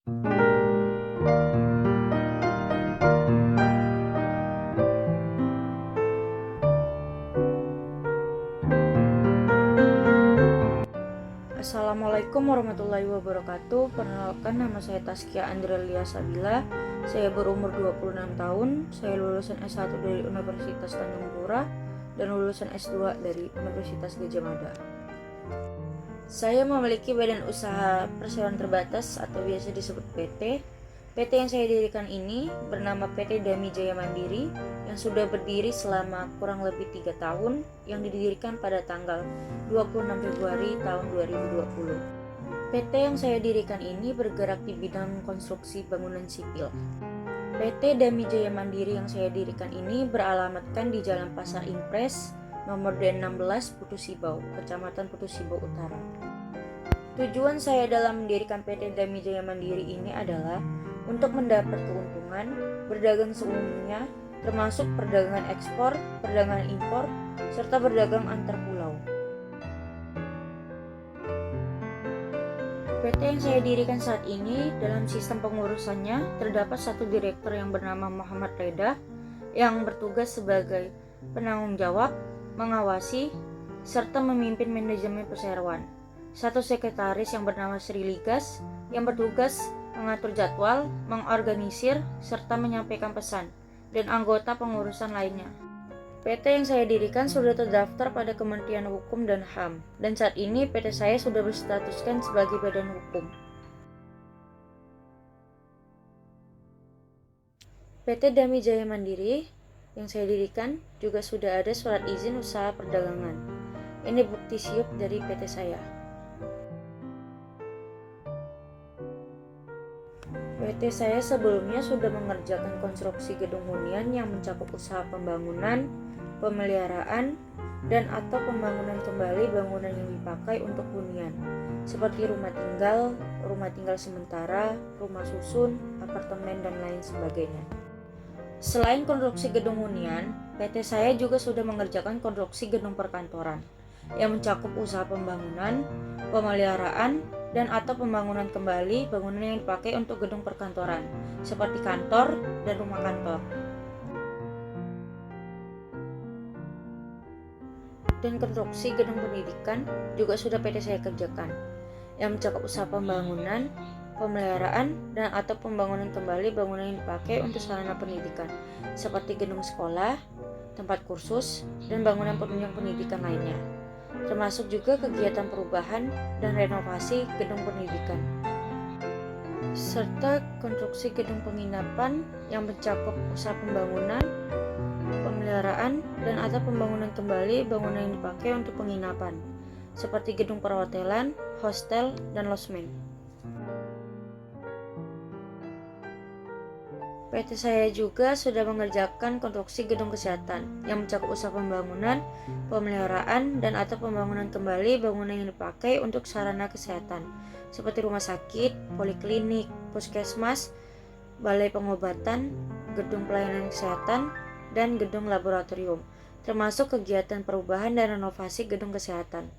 Assalamualaikum warahmatullahi wabarakatuh. Perkenalkan, nama saya Taskia Andrelia Sabila. Saya berumur 26 tahun. Saya lulusan S1 dari Universitas Tanjung Pura dan lulusan S2 dari Universitas Gadjah Mada. Saya memiliki badan usaha perseroan terbatas atau biasa disebut PT. PT yang saya dirikan ini bernama PT Dami Jaya Mandiri yang sudah berdiri selama kurang lebih 3 tahun, yang didirikan pada tanggal 26 Februari tahun 2020. PT yang saya dirikan ini bergerak di bidang konstruksi bangunan sipil. PT Dami Jaya Mandiri yang saya dirikan ini beralamatkan di Jalan Pasar Impres, nomor D16 Putu Sibau, Kecamatan Putu Sibau Utara. Tujuan saya dalam mendirikan PT Dami Jaya Mandiri ini adalah untuk mendapat keuntungan berdagang seumumnya, termasuk perdagangan ekspor, perdagangan impor, serta berdagang antar pulau. PT yang saya dirikan saat ini, dalam sistem pengurusannya terdapat satu direktur yang bernama Muhammad Reda yang bertugas sebagai penanggung jawab, mengawasi, serta memimpin manajemen perseroan. Satu sekretaris yang bernama Sri Ligas yang bertugas mengatur jadwal, mengorganisir, serta menyampaikan pesan, dan anggota pengurusan lainnya. PT yang saya dirikan sudah terdaftar pada Kementerian Hukum dan HAM, dan saat ini PT saya sudah berstatuskan sebagai badan hukum. PT Dami Jaya Mandiri yang saya dirikan juga sudah ada surat izin usaha perdagangan. Ini bukti siup dari PT saya. PT saya sebelumnya sudah mengerjakan konstruksi gedung hunian yang mencakup usaha pembangunan, pemeliharaan, dan atau pembangunan kembali bangunan yang dipakai untuk hunian, seperti rumah tinggal sementara, rumah susun, apartemen, dan lain sebagainya. Selain konstruksi gedung hunian, PT saya juga sudah mengerjakan konstruksi gedung perkantoran yang mencakup usaha pembangunan, pemeliharaan, dan atau pembangunan kembali bangunan yang dipakai untuk gedung perkantoran, seperti kantor dan rumah kantor. Dan konstruksi gedung pendidikan juga sudah PT saya kerjakan, yang mencakup usaha pembangunan, pemeliharaan, dan atau pembangunan kembali bangunan yang dipakai untuk sarana pendidikan, seperti gedung sekolah, tempat kursus, dan bangunan penunjang pendidikan lainnya, termasuk juga kegiatan perubahan dan renovasi gedung pendidikan, serta konstruksi gedung penginapan yang mencakup usaha pembangunan, pemeliharaan, dan atau pembangunan kembali bangunan yang dipakai untuk penginapan, seperti gedung perhotelan, hostel, dan losmen. PT saya juga sudah mengerjakan konstruksi gedung kesehatan yang mencakup usaha pembangunan, pemeliharaan, dan atau pembangunan kembali bangunan yang dipakai untuk sarana kesehatan, seperti rumah sakit, poliklinik, puskesmas, balai pengobatan, gedung pelayanan kesehatan, dan gedung laboratorium, termasuk kegiatan perubahan dan renovasi gedung kesehatan.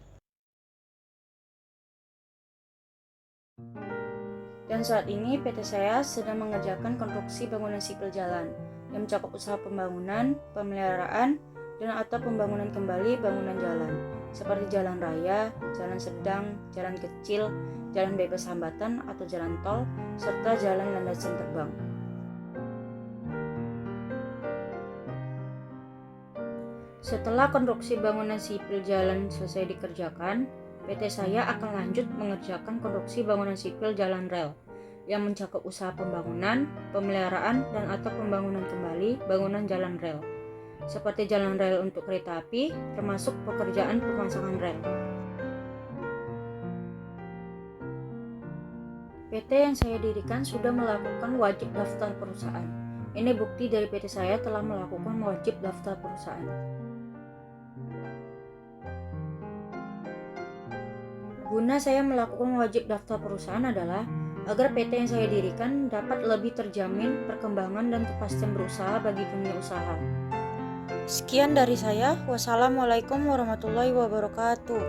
Dan saat ini PT saya sedang mengerjakan konstruksi bangunan sipil jalan yang mencakup usaha pembangunan, pemeliharaan, dan atau pembangunan kembali bangunan jalan, seperti jalan raya, jalan sedang, jalan kecil, jalan bebas hambatan atau jalan tol, serta jalan landasan terbang. Setelah konstruksi bangunan sipil jalan selesai dikerjakan, PT saya akan lanjut mengerjakan konstruksi bangunan sipil jalan rel yang mencakup usaha pembangunan, pemeliharaan, dan atau pembangunan kembali bangunan jalan rel, seperti jalan rel untuk kereta api, termasuk pekerjaan pemasangan rel. PT yang saya dirikan sudah melakukan wajib daftar perusahaan. Ini bukti dari PT saya telah melakukan wajib daftar perusahaan. Guna saya melakukan wajib daftar perusahaan adalah agar PT yang saya dirikan dapat lebih terjamin perkembangan dan kepastian berusaha bagi dunia usaha. Sekian dari saya. Wassalamualaikum warahmatullahi wabarakatuh.